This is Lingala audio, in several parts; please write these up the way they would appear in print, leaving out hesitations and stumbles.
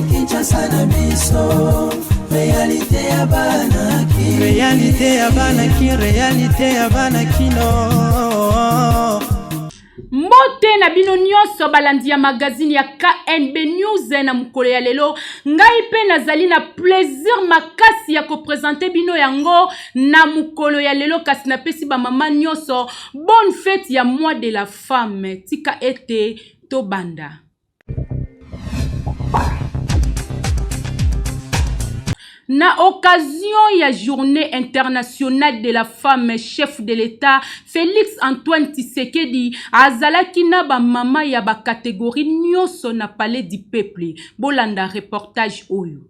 Kinshasa na biso, réalité ya banaki, réalité ya banaki, réalité ya banakino. Mbote na bino nyonso balandi ya magazine ya KNB News na mukolo ya lelo, ngai pe nazali na plaisir makasi ya ko présenter bino yango na mukolo ya lelo, kasi na pesi ba mama nyonso bonne fête ya mois de la femme. Tika ete to banda. Na occasion ya journée internationale de la femme, chef de l'État Félix Antoine Tshisekedi azalaki na ba mama ya ba catégorie nyonso na palais du peuple. Bolanda reportage oyo.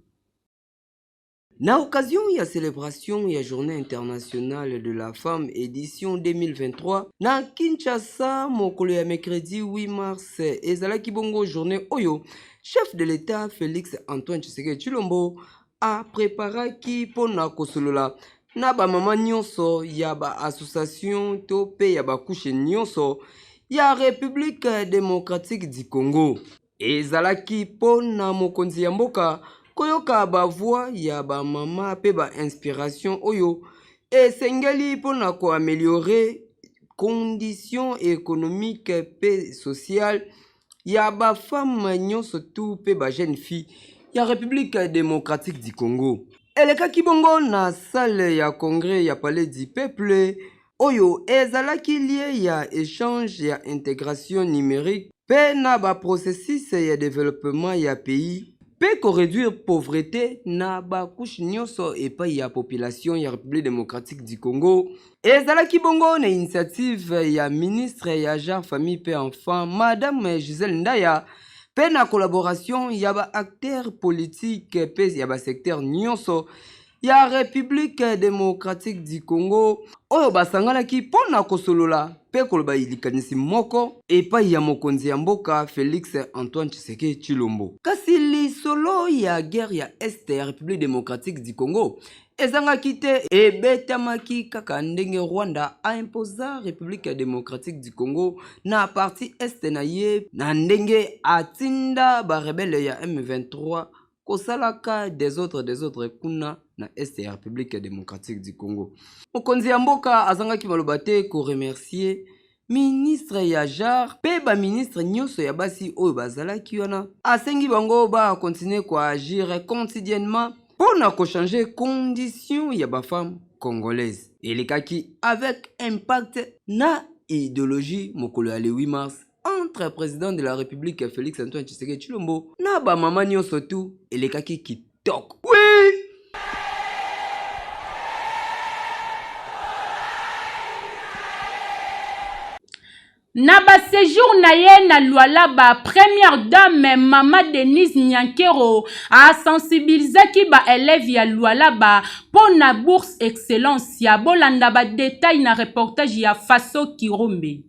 Na occasion ya célébration ya journée internationale de la femme édition 2023 na Kinshasa mokolo ya mercredi 8 mars ezalaki bongo journée oyo chef de l'État Félix Antoine Tshisekedi Tshilombo a préparaki pona kosolola na ba mama nyonso ya ba association to pe ya ba couche nyonso ya République démocratique du Congo. Ezalaki pona mokonzi ya mboka koyoka ba voix ya ba mama pe ba inspiration oyo esengeli pona ko améliorer conditions économiques pe sociales ya ba femme nyonso tout pe ba jeune fille ya République démocratique du Congo. Elekaki bongo na salle ya congrès ya palais du peuple oyo ezalaki lié ya échange ya intégration numérique pe na ba processus ya développement ya pays pe ko réduire pauvreté na ba couche nyonso epai ya population ya République démocratique du Congo. Ezalaki bongo na initiative ya ministre ya genre famille pe enfant madame Gisèle Ndaya pe na collaboration ya ba acteurs politiques pe ya ba secteur nyonso ya République démocratique du Congo oyo basanganaki pona kosolola pe koloba ilikanisi moko epai ya mokonzi ya mboka Félix Antoine Tshisekedi Tshilombo. Kasi lisolo ya guerre ya Est ya République démocratique du Congo ezangaki te ebetamaki kaka ndenge Rwanda a imposa République démocratique du Congo na partie Est na ye na ndenge atinda ba rebelle ya M23 kosalaka des autres kuna na Est ya République démocratique du Congo. Mokonzi ya mboka azangaki maloba te ko remercier ministre ya jar pe ba ministre nyonso ya basi oyo bazalaki wana asengi bango ba continuer ko agir quotidiennement pour na ko changer conditions ya ba femme congolaise. Elekaki avec impact na idéologie mokolo ya le 8 mars entre président de la République Félix Antoine Tshisekedi Tshilombo na ba mama nyonso tout elekaki kitoko. Oui. Na ba séjour na ye na Lualaba, première dame Mama Denise Nyankero a sensibilisé ki ba élève ya Lualaba pour na bourse excellence ya bolanda ba détail na reportage ya Faso Kirombe.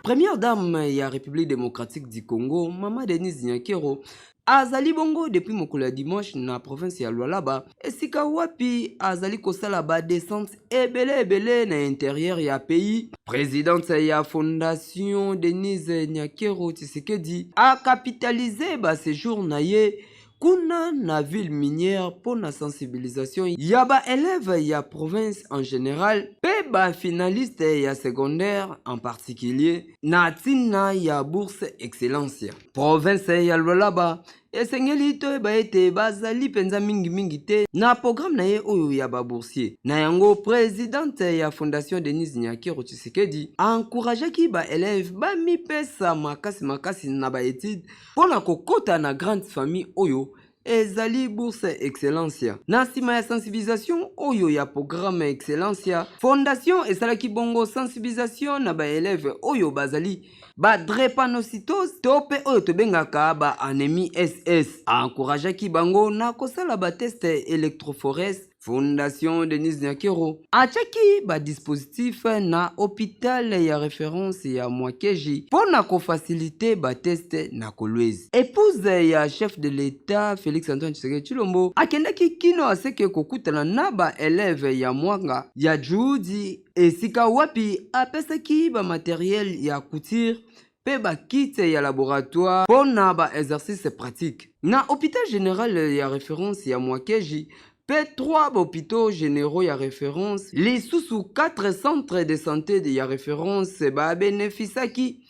Première dame ya République démocratique du Congo, Mama Denise Nyankero azali bongo depuis mokolo ya dimanche na province ya Lualaba esika wapi azali kosala ba descente ebele na intérieur ya pays. Présidente ya fondation Denise Nyankero Tshisekedi a capitalisé ba séjour na ye kuna na ville minière pour la sensibilisation ya ba élèves ya province en général pe ba finaliste ya secondaire en particulier na tina ya bourse excellence province ya Lualaba esengeli to ba ete bazali penza mingi te na programme na ye oyo ya ba boursier na yango présidente ya fondation Denise Nyankero Tshisekedi encouragé ki ba élèves ba mi pesa makasi na ba étude pour na kokota na grande famille oyo ezali bourse excellence na sima ya sensibilisation oyo ya programme excellence fondation esalaki bongo sensibilisation na ba élèves oyo bazali ba drépanocytose tope oyo tobengaka ba anémie SS encouragé ki bango na kosala ba test électrophorèse Fondation Denis Nyakero achaki ba dispositif na hôpital ya référence ya Mwakeji pona ko faciliter ba test na Kolwezi. Épouse ya chef de l'État Félix Antoine Tshisekedi Tshilombo akendaki kino aseke kokutana na ba élève ya Mwanga ya juhudi esika wapi apesaki ba matériel ya couture pe ba kit ya laboratoire pona ba exercice pratique. Na hôpital général ya référence ya Mwakeji P3 hôpitaux généraux ya référence, les sous 4 centres de santé de ya référence ba bénéficiaki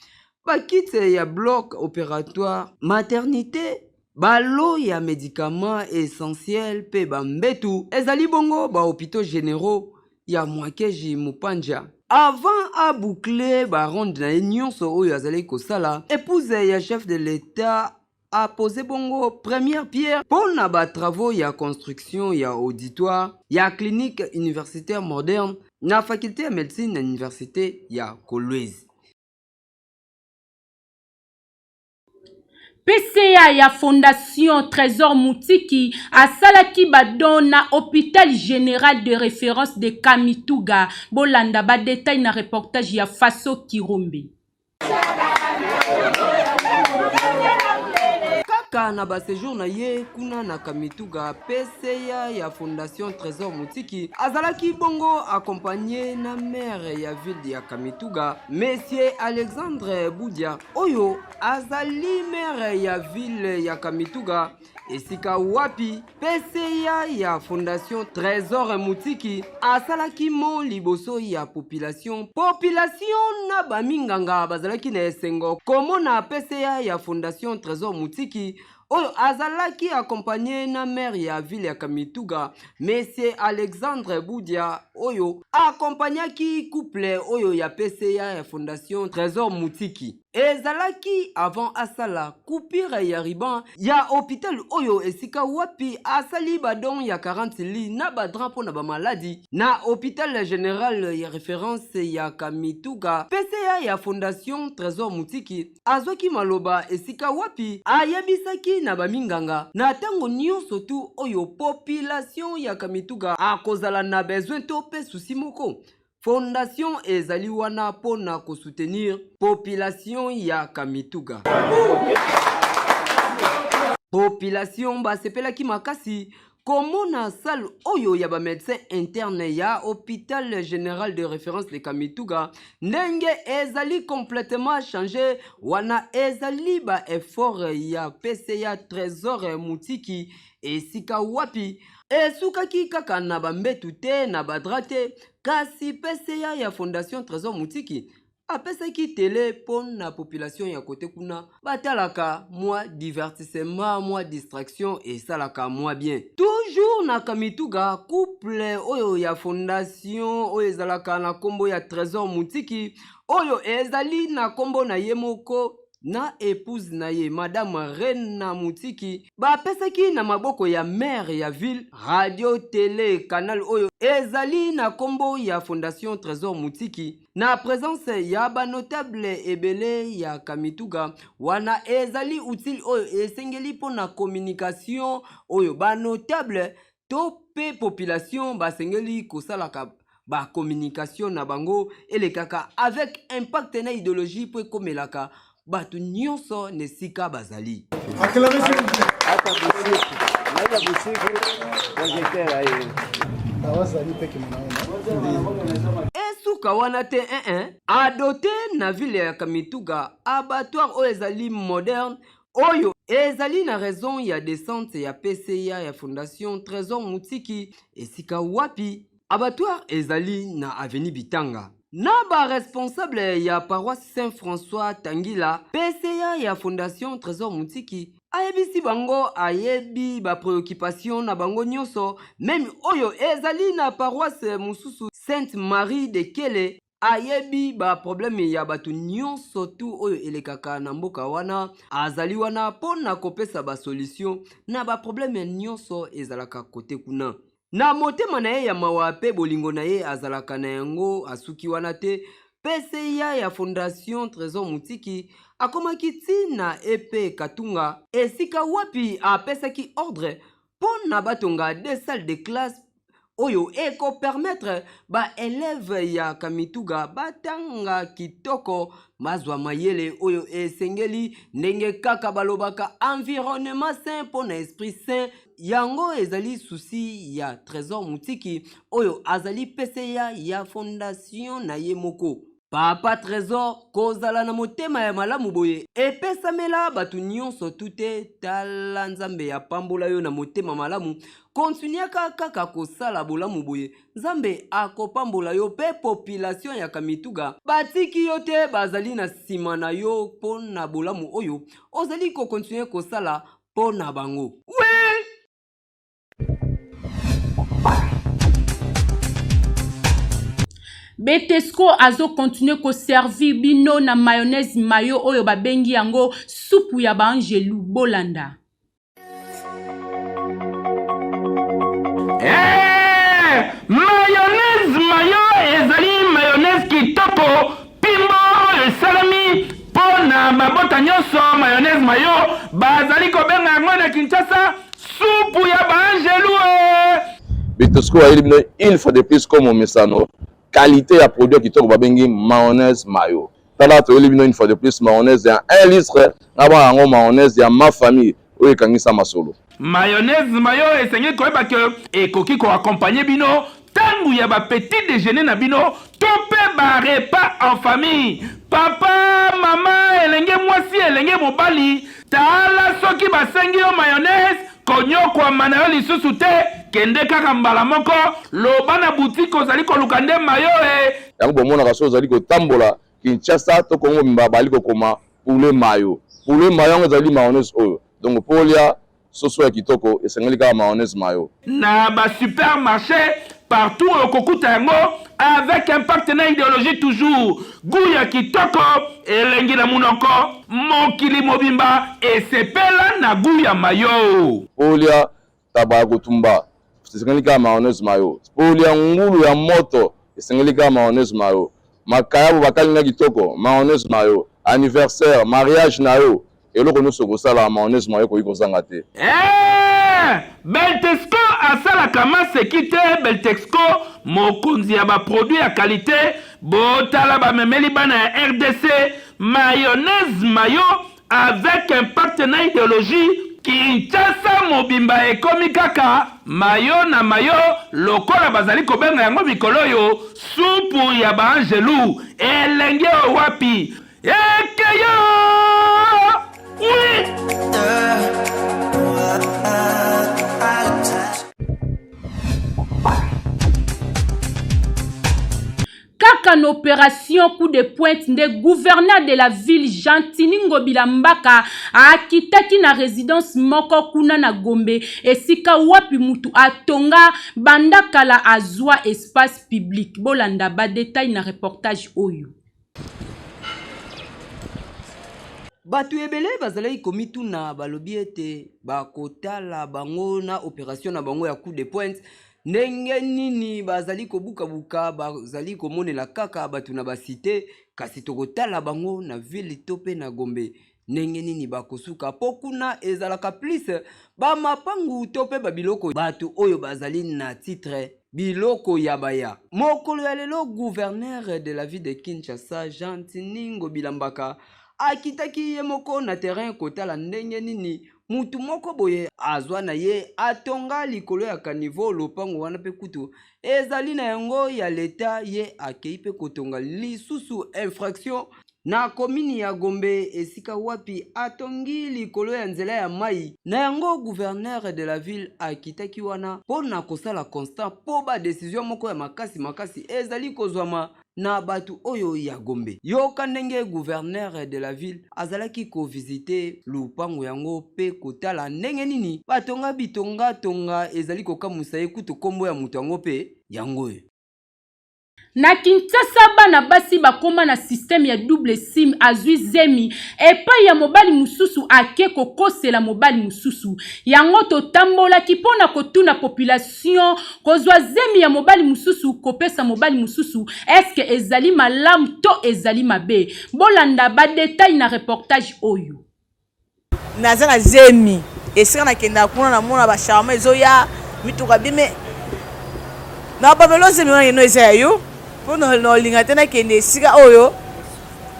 ba kit ya bloc opératoire, maternité, balo ya médicaments essentiels pe ba mbetu ezali bongo ba hôpitaux généraux ya Mwakeji Mupanja. Avant à boucler ba ronde na nyonso oyo azali kosala, épouse ya chef de l'État a posé bongo première pierre pour na ba travaux ya construction ya auditoire ya clinique universitaire moderne na faculté ya médecine na université ya Kolwezi. PCA ya Fondation Trésor Moutiki asalaki badon na hôpital général de référence de Kamituga. Bolanda ba détail na reportage ya Faso Kirombe. Na ba séjour na ye kuna na Kamituga, PCA ya Fondation Trésor Moutiki azalaki bongo accompagné na maire ya ville ya Kamituga, Monsieur Alexandre Boudia oyo azali maire ya ville ya Kamituga. Esika wapi PCA ya Fondation Trésor Moutiki asalaki mo liboso ya population na baminganga bazalaki na esengo komona PCA ya Fondation Trésor Moutiki oyo azalaki accompagné na maire ya ville ya Kamituga, Monsieur Alexandre Boudia oyo accompagnaki couple oyo ya PCA ya Fondation Trésor Moutiki. Ezalaki avant asala coupure ya riban ya hôpital oyo esika wapi asali badon ya 40 li na badrapo na ba maladi na hôpital général ya référence ya Kamituga. PCA ya Fondation Trésor Moutiki azwaki maloba esika wapi ayebisaki na baminganga na tango nyonso tu oyo population ya Kamituga akozala na besoin to pe souci moko. Fondation ezali wana pona ko soutenir population ya Kamituga. Population basepelaki makasi komona salle oyo ya ba médecin interne ya hôpital général de référence de Kamituga ndenge ezali complètement changé wana ezali ba effort ya PCA Trésor Moutiki esika wapi esukaki kaka na bambetu te na badrate kasi PCA ya Fondation Trésor Moutiki apesaki télé pon na population ya kote kuna batalaka mwa divertissement mwa distraction et salaka mwa bien. Toujours na Kamituga couple oyo ya Fondation oyo ezalaka na kombo ya Trésor Moutiki oyo ezali na kombo na yemoko na épouse na ye Madame Reine Moutiki bapesaki na maboko ya maire ya ville radio télé canal oyo ezali na kombo ya Fondation Trésor Moutiki na présence ya ba notable ebele ya Kamituga wana ezali utile oyo esengeli pona communication oyo ba notable to pe population basengeli kosalaka ba communication na bango elekaka avec impact na idéologie po komelaka batu nyonso nesika bazali. Esuka wana te adote na ville ya Kamituga abattoir oyo ezali moderne oyo ezali na raison ya descente ya PCA ya Fondation Trésor Moutiki esika wapi abattoir ezali na avenue Bitanga. Na ba responsable ya paroisse Saint-François Tangila, PCA ya Fondation Trésor Moutiki ayebisi bango ayebi ba préoccupation na bango nyonso même oyo ezali na paroisse mususu Sainte Marie de Kele ayebi ba problème ya batu nyonso tu oyo elekaka na mboka wana azali wana pona kopesa ba solution na ba problème nyonso ezalaka kote kuna. Na motema na ye ya mawa pe bolingo na ye azalaka na yango asuki wana te PCA ya Fondation Trésor Moutiki akomaki tina epe Katunga esika wapi apesaki ordre pona batonga des salles de classe oyo eko permettre ba élève ya Kamituga batanga kitoko mazwa mayele oyo esengeli ndenge kaka balobaka environnement sain pour na esprit sain. Yango ezali souci ya Trésor Mutiki oyo azali PCA ya fondation na ye moko. Papa Trésor kozala na motema ya malamu boye epesamela batu nyonso tute tala nzambe ya pambola yo na motema malamu kontinuaka kaka kosala bolamu boye nzambe akopambola yo pe population ya Kamituga batiki yo te bazali na sima na yo po na bolamu oyo ozali ko continue kosala po na bango. Betesco azo continue ko servir bino na mayonnaise mayo oyo babengi yango supu ya Angelu Bolanda. Mayonnaise mayo ezali mayonnaise kitoko pimbo esalami pona mabota nyonso. Mayonnaise mayo bazali ko benga yango na Kinshasa supu ya Angelu. Betesco a éliminé une fois de plus comme Mesano. Qualité à produit qui toque babengi mayonnaise mayo. Tala to éliminé une fois de plus mayonnaise ya 1 litre ngaba yango mayonnaise ya ma famille oyo kangisa masolo. Mayonnaise mayo esengi koyeba ke ekoki ko accompagner bino tangu ya ba petit déjeuner na bino to pe ba repas en famille. Papa, mama, elenge mwasi, elenge mobali, tala soki basengi yo mayonnaise konyo kwa manayo lisusu te kende kaka mbala moko loba na boutique ozali koluka nde mayo yango bomona kaso ozali kotambola Kinshasa to Kongo mba bali kokoma poulet mayo yango ezali mayonnaise oyo donc polia soso ya kitoko esengeli kaka mayonnaise mayo na ba supermarché partout au kokuta yango avec un partenaire idéologique toujours Gouya kitoko elengi na munoko mokili mobimba esepela na Gouya mayo polia taba kotumba esengeli kaka mayonnaise mayo polia ngulu ya moto esengeli kaka mayonnaise mayo makayabo bakalinga kitoko mayonnaise mayo anniversaire mariage na yo eloko nyonso kosala mayonnaise mayo koyi kozanga te. Beltexco asala kama sekite Beltexco mokonzi ya ba produit ya qualité botala ba memeli bana ya RDC mayonnaise mayo avec un partenaire idéologie Kinshasa mobimba ekomi kaka mayo na mayo lokola bazali kobenga yango mikolo yo supu ya ba Angelu elenge wapi ekeyo oui. Kaka na opération coup de pointe de gouverneur de la ville Jantini Ngobila Mbaka akitaki na résidence moko kuna na Gombe esika wapi mutu atonga bandakala azwa espace public. Bolanda ba détail na reportage oyo. Batu ebele bazalaki komitu na balobi ete bakotala bango na opération na bango ya coup de pointe ndenge nini bazali kobuka bazali komonela kaka batu na basite kasi tokotala bango na ville tope na Gombe ndenge nini bakosuka pokuna ezalaka plus bamapangu tope babiloko batu oyo bazali na titre biloko ya baya. Mokolo ya lelo gouverneur de la ville de Kinshasa Jantini Ngobila Mbaka akitaki ye moko na terrain kotala ndenge nini mutu moko boye azwa na ye atonga likolo ya kanivo lopango wana pe kutu ezali na yango ya leta ye akei pe kotonga lisusu infraction na komini ya Gombe esika wapi atongi likolo ya nzela ya mai na yango gouverneur de la ville akitaki wana pona kosala constant po ba décision moko ya makasi ezali kozwama na batu oyo ya Gombe. Yoka ndenge gouverneur de la ville azalaki ko visiter lupango yango pe kotala ndenge nini batonga bitonga tonga ezali kokamusa ye kutu kombo ya mutu yango pe yango. Na Kinshasa bana basi bakoma na système ya double sim azui zemi epai ya mobali mususu ake kokosela mobali mususu yango totambola kipona kotuna population kozwa zemi ya mobali mususu kopesa mobali mususu eske ezali malamu to ezali mabe. Bolanda ba détail na reportage oyo. Nazanga zemi esika na kenda kuna na mona ba charme ezoya mituka bime na babelo zemi wana no eza yo po no linga tena kende sika oyo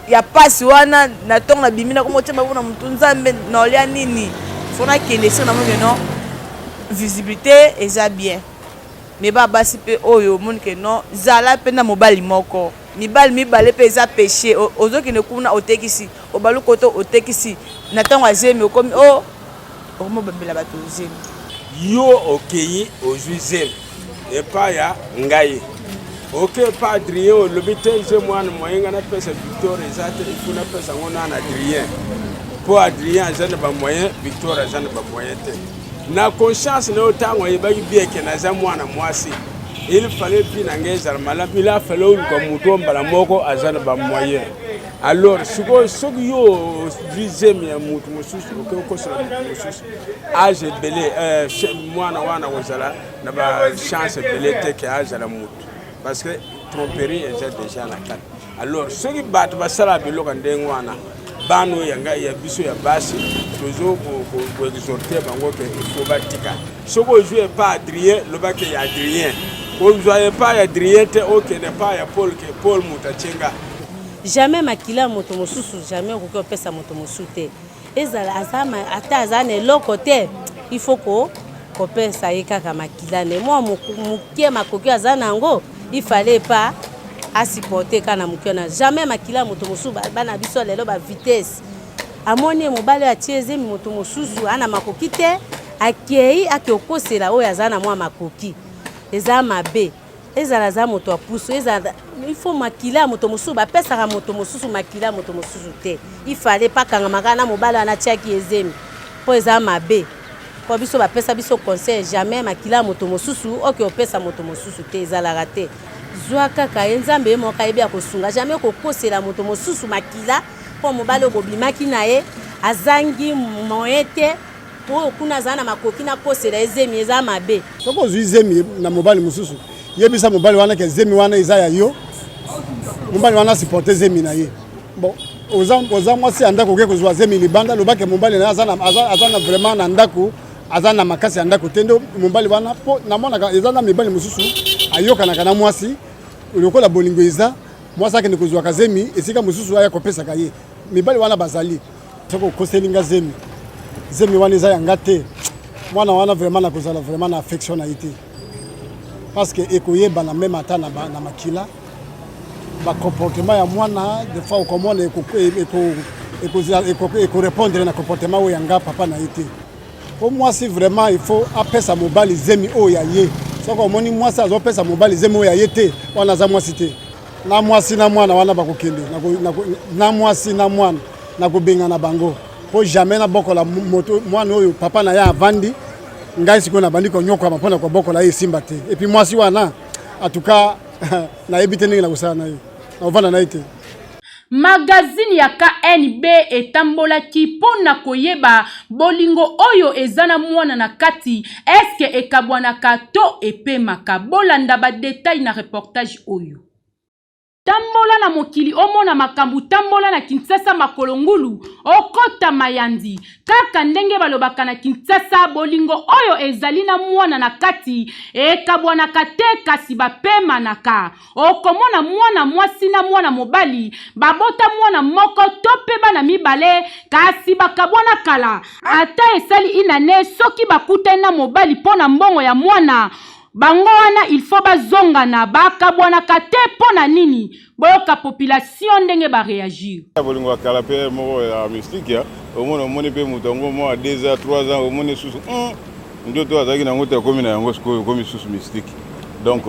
ya pasi wana na tonga na bimina ko motima bona mutu nzambe na olia nini fona kende sika na mo no visibilité eza bien mais ba basi pe oyo moni ke no zala pe na mobali moko mibali mibale pe eza péché ozokende kuna otekisi obalu koto otekisi na tonga zemi okomi o omo babela bato zemi yo okei ozwi zemi epa ya ngai ok pa Adrien le bitel je mwana moyenga na pesa victoire ezate ifuna pesa ngona na Adrien po Adrien azana ba moyen victoire azana ba moyen te na conscience na otango yebaki bien ke na za mwana mwasi il fallait bien ngeza mala bila fallait ko muto mbala moko azana ba moyen alors soko yo deuxième ya mutu mususu ko sala mususu age belé mwana wana wazala na ba chance belé te ke age la mutu parce que tromperie est déjà la carte. Alors ceux qui battent basala biloko ndengwana bano yanga ya biso ya basi toujours pour exhorter bango que il faut batika. Soko jouer pas Adrien le bac ya Adrien. Ko jouer pas Adrien te OK ne pas ya Paul que Paul mutachenga. Jamais makila moto mosusu jamais ko pesa moto mosusu. Ezala azama ata azane lokote il faut ko pesa yeka makila ne moi mukie makoki azana ngo il fallait pas supporter kana mukena jamais makila moto mosusu bana biso lelo ba vitesse amoni mobali atieze moto mosusu ana makoki te akei akokosela oyo azana mwa makoki eza mabe ezala za moto apuso ezala il faut makila moto mosusu ba pesa moto mosusu makila moto mosusu te il fallait pas kanga makana mobali ana tiaki ezemi po eza mabe ko biso ba pesa biso conseil jamais makila moto mosusu oke opesa moto mosusu te ezala raté zwa kaka enzambe mo ka ebia ko sunga jamais ko kosela moto mosusu makila po mobali ko bimaki nae azangi moete po kuna zana makoki na kosela ezemi eza mabe soko zemi na mobali mosusu yebisa mobali wana ke zemi wana eza ya yo mobali wana supporter zemi na ye bon oza mwasi andako ke kozwa zemi libanda lobake mobali na azana vraiment na ndako azana makasi andako tendo mobali wana po namona ezana mibali mosusu ayoka na mwasi ulokola bolingo eza mwasi akende kozwa kazemi esika mosusu aya kopesa kaye mibali wana bazali soko koselinga zemi wana eza yanga te mwana wana vraiment na kozala vraiment na affection na ite parce que ekoyeba na même ata na makila ba comportement ya mwana des fois okomona eko répondre na comportement oyo yanga papa na ite pour moi si vraiment il faut apesa mobali zemi oyo ye soko omoni mwasi azopesa mobali zemi oyo ye te wana za mwasi te na mwasi na mwana wana bakokende na mwasi na mwana na kobenga na bango po jamais na bokola moto mwana oyo papa na ya avandi ngai siko na bandi ko nyoko mapona ko bokola ye simba te et puis mwasi wana en tout cas na ebite ningi na kusana na yo na ovana na ite magazine ya KNB etambolaki pona koyeba bolingo oyo ezana mwana na kati eske ekabwanaka to epemaka bolanda ba detail na reportage oyo tambola na mokili omona makambu tambola na Kinshasa makolongulu okota mayandi kaka ndenge balobaka na Kinshasa bolingo oyo ezali na mwana na kati ekabwanaka te kasi bapema naka okomona mwana mwasi na mwana mobali babota mwana moko to pe bana mibale kasi bakabwana kala ata esali inane soki bakuta na mobali pona mbongo ya mwana bango wana il faut bazongana bakabwana kate pona nini boyoka population ndenge ba réagir bolingo akala pe moko ya mystique ya omoni pe mutongo mo a 2 ans 3 ans omoni susu ndio to azaki na ngota komi na yango siko komi susu mystique donc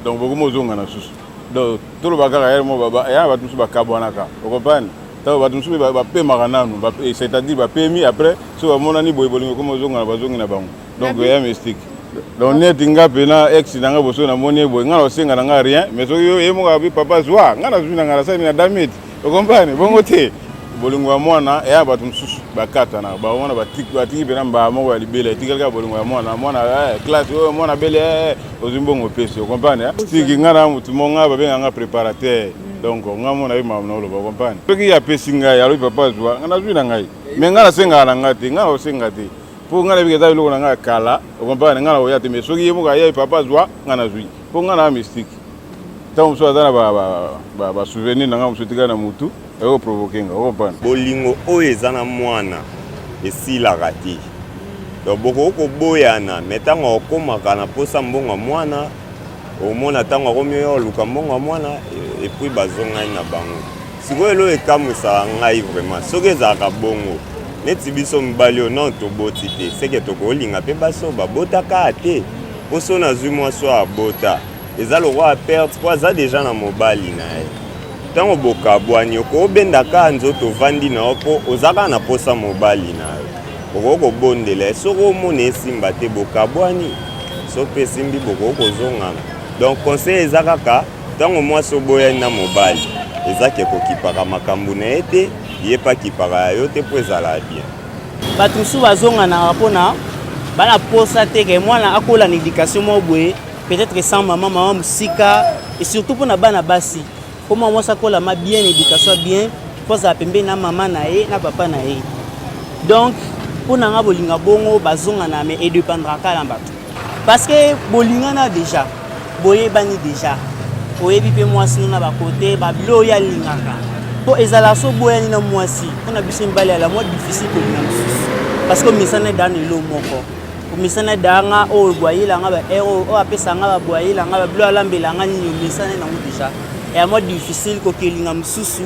beaucoup mozongana susu donc to lo bakala ya mo baba ya batu susu bakabwana ka okopani tawo batu susu ba pema nanu c'est-à-dire ba pemi après so bamona ni bolingo ko mozongana bazongi na bango donc ya mystique donc neti nga pena ex nanga boso na moni boy nga osenga nanga rien mais so yo yemo ka papa zwa nga na zuna ngala sa mina damit okompane bongo te bolingo ya mwana ya batu msusu bakata na ba mwana batiki pena mba moko ya libela tikalika bolingo ya mwana classe yo mwana bele ozimbongo pesi okompane tiki nga na mutu monga ba benga nga préparateur donc nga mona ima na lo okompane peki ya pesi nga ya lo papa zwa nga na zuna ngai mais nga na senga na ngati nga osenga te po ngana biketa biloko na nga kala okompana ngana oya te mais soki yemuka ye papa zwa ngana zwi po ngana mystique tant mosusu aza na basouvenir na nga mosusu tika na mutu ekoprovoke nga okompana bolingo oyo eza na mwana esilaka te donc bokoki koboyana me ntango okomaka na posa mbongo mwana omona ntango akomi oyo oluka mbongo mwana epuis bazongai na bango sikoyo elo ekamwisaka ngai vraiment soki ezalaka bongo neti biso mibali oyo non toboti te seke tokolinga mpe baso babotaka te mpo so nazwi mwasi oyo abota eza lokwa aperte mpo aza deja na mobali na ye ntango bokabwani okobendaka nzoto ovandi na yo mpo ozaka na posa mobali na yo okoki kobondela soki omona esimba te bokabwani so mpe esimbi bokoki kozongana donc conseil eza kaka ntango mwasi oboyani na mobali ezake kokipaka makambo na ye te ye mpe akipaka yo te mpo ezala bien bato mosusu bazonganaka mpona bana posa te ke mwana akola na éducation moko boye peut-être sans mama mosika et surtout mpona bana basi mpo mwa mwasi akolama bien éducation bien mpo azala pembeni na mama na ye na papa na ye donc mpona nga bolinga bongo bazongana me edependraka na bato parce que bolingana déjà boyebani déjà oyebi mpe mwasi no na bakote babilo oyo alingaka mpo ezala so boyani na mwasi mpona biso mibali ala mwa difficile kolinga mosusu parce que omisana eda na elo moko omisana edanga oyo boyelanga baero oyo apesanga baboyelanga babilo alambelanga nini omisana nango déjà eya mwa difficile kokelinga mosusu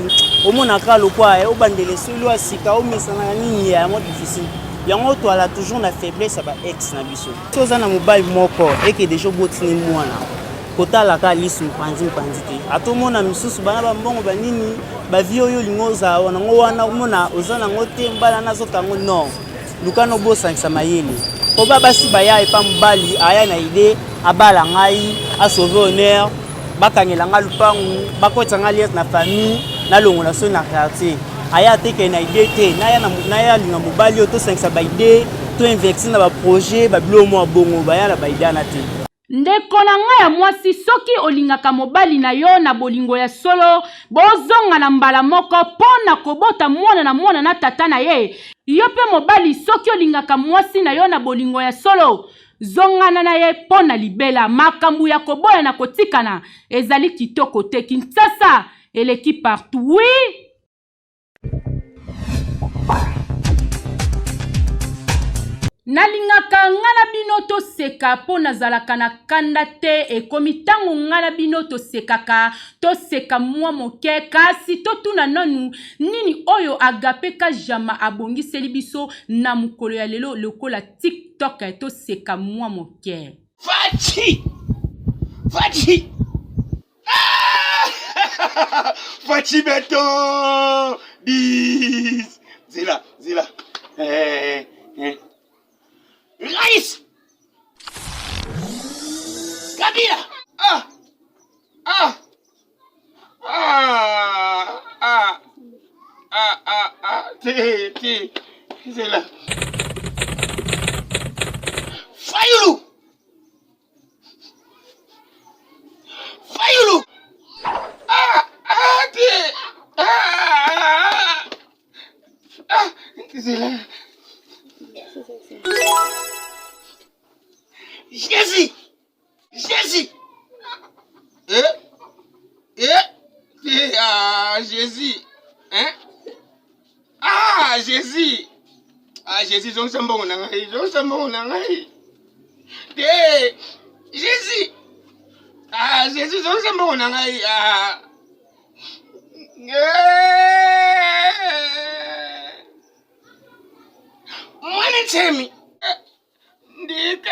omonaka lokwa obandele solo asika omisanaka nini ya mwa difficile yango toala toujours na faiblesse ya baex na biso so oza na mobali moko eke deja obotini mwana kotalaka lisi mpanzi te atomona misusu bana bambongo banini bavie oyo olingo ozala nango wana omona oza nango te mbala nazokango non luka nobosangisa mayele po basi baya epa mobali aya na ide abala ngai asauve honneur bakangela nga lupangu bakotisa nga liese na famille nalongola so na quartier aya teke na ide te naya alinga mobali oyo tosangisa baide to investir na baprojet babilo mwa bongo baya na baidana te ndeko na ngai ya mwasi soki olingaka mobali na yo na bolingo ya solo bozonga na mbala moko pona kobota mwana na tata na ye yo pe mobali soki olingaka mwasi na yo na bolingo ya solo zongana na ye pona libela makambu ya koboya na kotikana ezali kitoko te Kinshasa eleki partout oui. Nalingaka ngana bino toseka po nazalaka na kanda te ekomi tango ngana bino tosekaka toseka mwa moke kasi totuna nanu nini oyo agapeka jama abongiseli biso na mukolo ya lelo lokola TikTok toseka mwa moke Fachi Fachi beton bis zila Rais Kabila Ti Zela Fayulu Ti Zela Jésus Jésus Jésus Jésus zonsambo na ngai Jésus Jésus zonsambo na ngai mwana temi ndike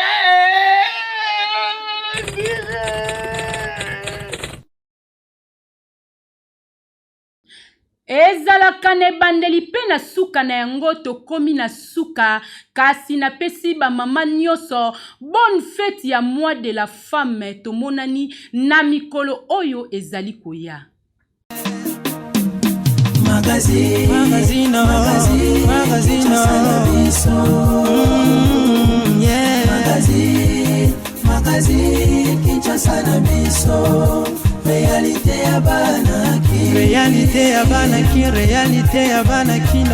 ezalaka ne bandeli pe na suka na yango tokomi na suka kasi na pesi ba mama nyoso bonne fête ya mois de la femme tomonani na mikolo oyo ezali koya Magazino Magazine Kinshasa na biso Réalité ya banaki Réalité ya banaki